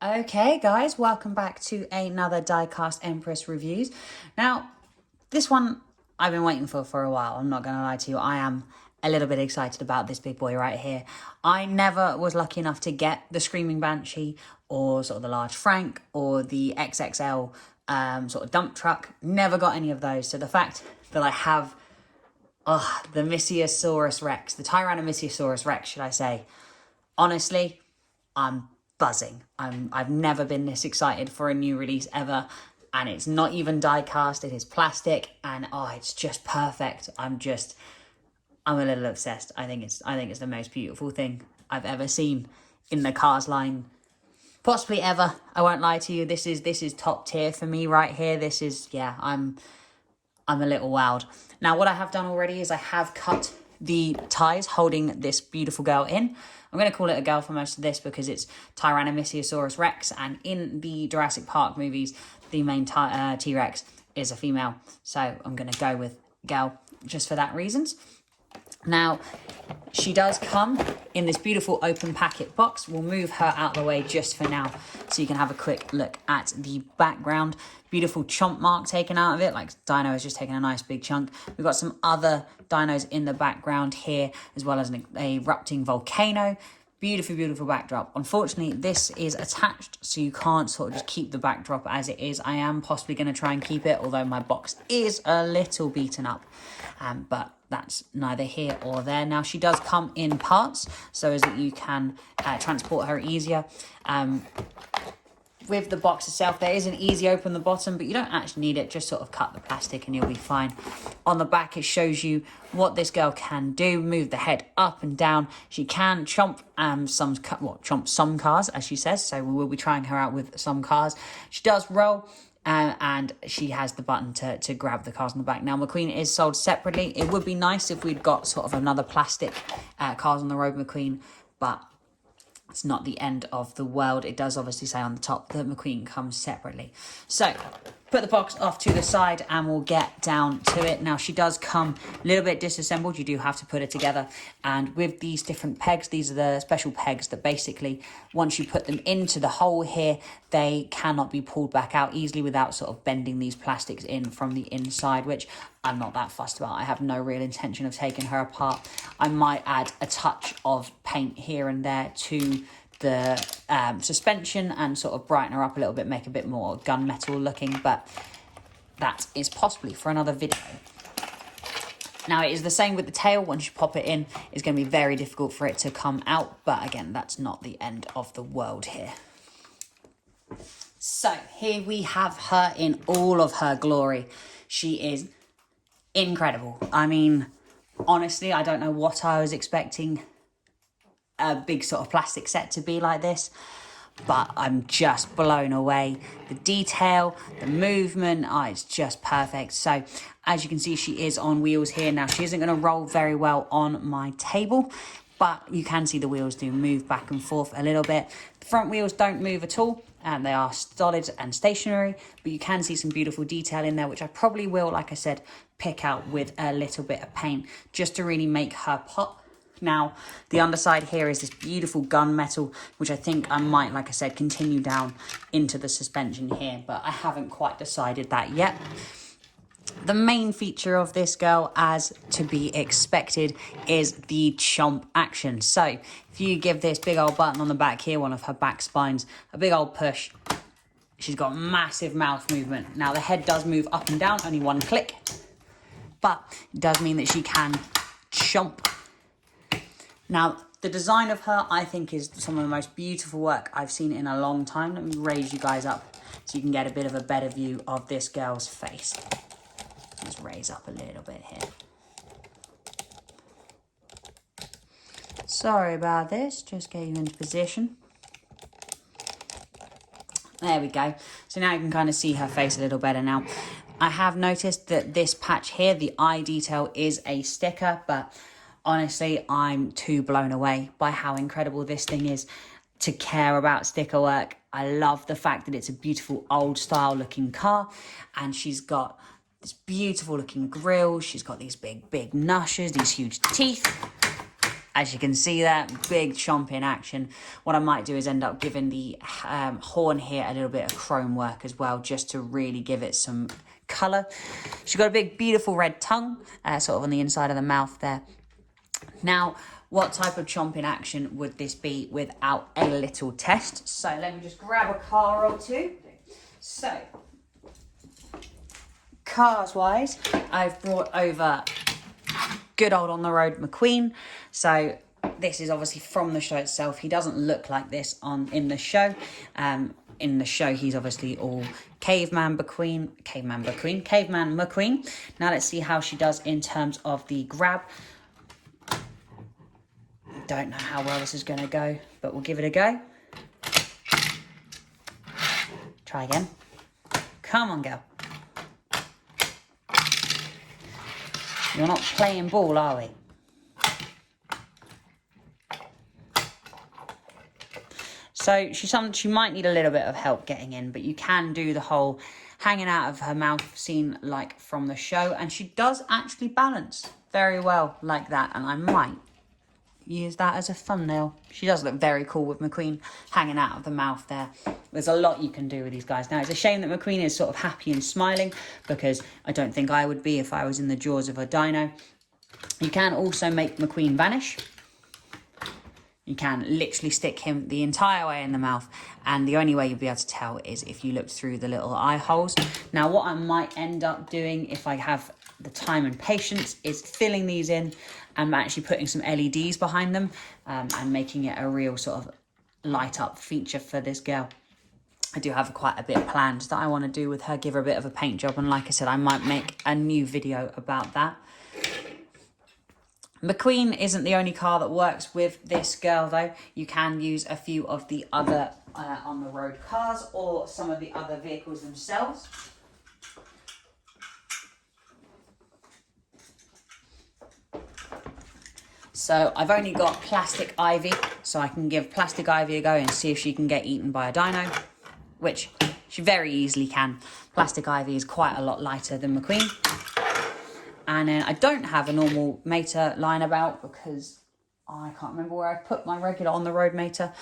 Okay guys, welcome back to another Diecast Empress reviews. Now, this one I've been waiting for a while, I'm not going to lie to you. I am a little bit excited about this big boy right here. I never was lucky enough to get the Screaming Banshee or sort of the large Frank or the XXL sort of dump truck. Never got any of those. So the fact that I have the Missiasaurus Rex, the Tyranamissiasaurus Rex, should I say, honestly, I'm buzzing. I've never been this excited for a new release ever, and it's not even die cast, it is plastic, and it's just perfect. I'm a little obsessed. I think it's the most beautiful thing I've ever seen in the Cars line, possibly ever. I won't lie to you. This is top tier for me right here. This is, yeah, I'm a little wowed. Now, what I have done already is I have cut the ties holding this beautiful girl in. I'm going to call it a girl for most of this because it's Tyranamissiasaurus Rex, and in the Jurassic Park movies, the main T-Rex is a female. So I'm going to go with girl just for that reasons. Now, she does come in this beautiful open packet box. We'll move her out of the way just for now so you can have a quick look at the background. Beautiful chomp mark taken out of it, like Dino has just taken a nice big chunk. We've got some other dinos in the background here, as well as an erupting volcano. Beautiful, beautiful backdrop. Unfortunately, this is attached, so you can't sort of just keep the backdrop as it is. I am possibly going to try and keep it, although my box is a little beaten up. But that's neither here or there. Now, she does come in parts, so as that you can transport her easier. With the box itself, there is an easy open the bottom, but you don't actually need it. Just sort of cut the plastic and you'll be fine. On the back, it shows you what this girl can do. Move the head up and down. She can chomp some cars, as she says. So we will be trying her out with some cars. She does roll. And she has the button to grab the cars on the back. Now, McQueen is sold separately. It would be nice if we'd got sort of another plastic Cars on the Road McQueen, but it's not the end of the world. It does obviously say on the top that McQueen comes separately. So, put the box off to the side and we'll get down to it. Now, she does come a little bit disassembled. You do have to put it together. And with these different pegs, these are the special pegs that basically, once you put them into the hole here, they cannot be pulled back out easily without sort of bending these plastics in from the inside, which I'm not that fussed about. I have no real intention of taking her apart. I might add a touch of paint here and there to the suspension and sort of brighten her up a little bit, make a bit more gunmetal looking, but that is possibly for another video. Now, it is the same with the tail. Once you pop it in, it's going to be very difficult for it to come out, but again, that's not the end of the world here. So here we have her in all of her glory. She is incredible. I mean, honestly, I don't know what I was expecting a big sort of plastic set to be like this, but I'm just blown away. The detail, the movement, it's just perfect. So as you can see, she is on wheels here. Now, she isn't going to roll very well on my table, but you can see the wheels do move back and forth a little bit. The front wheels don't move at all, and they are solid and stationary, but you can see some beautiful detail in there, which I probably will, like I said, pick out with a little bit of paint just to really make her pop. Now, the underside here is this beautiful gunmetal, which I think I might, like I said, continue down into the suspension here, but I haven't quite decided that yet. The main feature of this girl, as to be expected, is the chomp action. So if you give this big old button on the back here, one of her back spines, a big old push, she's got massive mouth movement. Now, the head does move up and down, only one click, but it does mean that she can chomp. Now, the design of her, I think, is some of the most beautiful work I've seen in a long time. Let me raise you guys up so you can get a bit of a better view of this girl's face. Let's raise up a little bit here. Sorry about this, just get you into position. There we go. So now you can kind of see her face a little better now. I have noticed that this patch here, the eye detail, is a sticker, but honestly, I'm too blown away by how incredible this thing is to care about sticker work. I love the fact that it's a beautiful old style looking car, and she's got this beautiful looking grille. She's got these big, big gnushes, these huge teeth. As you can see there, big Chomp in action. What I might do is end up giving the horn here a little bit of chrome work as well, just to really give it some colour. She's got a big, beautiful red tongue, sort of on the inside of the mouth there. Now, what type of Chomp in action would this be without a little test? So let me just grab a car or two. So, cars-wise, I've brought over good old on the road McQueen. So this is obviously from the show itself. He doesn't look like this in the show. In the show, he's obviously all caveman McQueen. Now let's see how she does in terms of the grab. Don't know how well this is going to go, but we'll give it a go. Try again. Come on, girl. You're not playing ball, are we? So she might need a little bit of help getting in, but you can do the whole hanging out of her mouth scene like from the show, and she does actually balance very well like that, and I might use that as a thumbnail. She does look very cool with McQueen hanging out of the mouth there. There's a lot you can do with these guys. Now, it's a shame that McQueen is sort of happy and smiling, because I don't think I would be if I was in the jaws of a dino. You can also make McQueen vanish. You can literally stick him the entire way in the mouth, and the only way you'll be able to tell is if you look through the little eye holes. Now, what I might end up doing, if I have the time and patience, is filling these in and actually putting some LEDs behind them, and making it a real sort of light up feature for this girl. I do have quite a bit planned that I want to do with her, give her a bit of a paint job, and like I said, I might make a new video about that. McQueen isn't the only car that works with this girl though. You can use a few of the other on the road cars or some of the other vehicles themselves. So I've only got Plastic Ivy, so I can give Plastic Ivy a go and see if she can get eaten by a dino, which she very easily can. Plastic Ivy is quite a lot lighter than McQueen. And then I don't have a normal Mater lying about because I can't remember where I put my regular on the road Mater,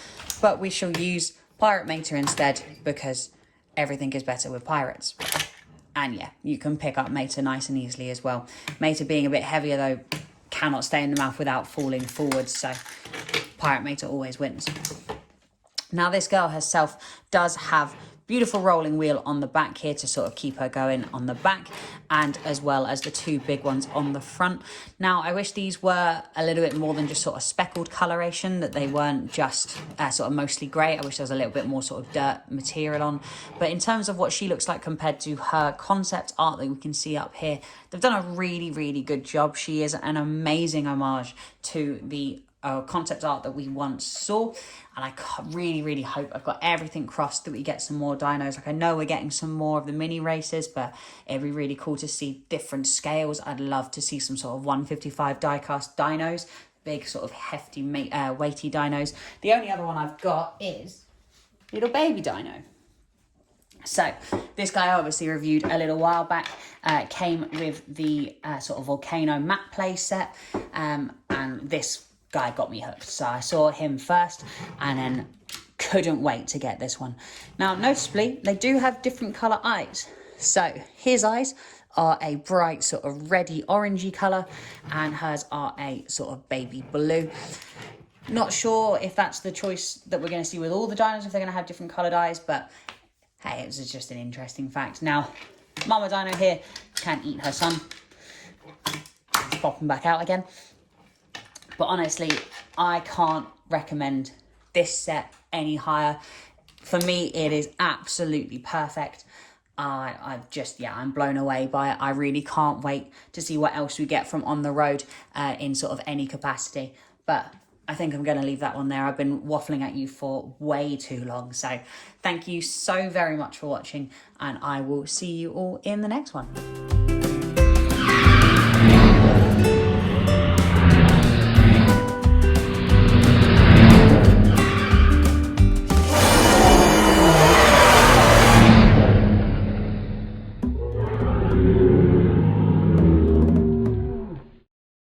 but we shall use Pirate Mater instead because everything is better with pirates. And yeah, you can pick up Mater nice and easily as well. Mater being a bit heavier though, cannot stay in the mouth without falling forwards, so Pirate Mater always wins. Now this girl herself does have beautiful rolling wheel on the back here to sort of keep her going on the back, and as well as the two big ones on the front. Now I wish these were a little bit more than just sort of speckled coloration, that they weren't just sort of mostly grey. I wish there was a little bit more sort of dirt material on, but in terms of what she looks like compared to her concept art that we can see up here, they've done a really good job. She is an amazing homage to the concept art that we once saw, and I really hope, I've got everything crossed, that we get some more dinos. Like, I know we're getting some more of the mini races, but it'd be really cool to see different scales. I'd love to see some sort of 155 die-cast dinos, big sort of hefty weighty dinos. The only other one I've got is little baby dino. So this guy obviously reviewed a little while back, came with the sort of volcano map play set, and this guy got me hooked. So I saw him first and then couldn't wait to get this one. Now, noticeably, they do have different colour eyes. So his eyes are a bright sort of reddy orangey colour, and hers are a sort of baby blue. Not sure if that's the choice that we're going to see with all the dinos, if they're going to have different coloured eyes, but hey, it was just an interesting fact. Now, Mama Dino here can eat her son. Pop him back out again. But honestly, I can't recommend this set any higher. For me, it is absolutely perfect. I'm blown away by it. I really can't wait to see what else we get from On the Road in sort of any capacity. But I think I'm going to leave that one there. I've been waffling at you for way too long. So thank you so very much for watching, and I will see you all in the next one.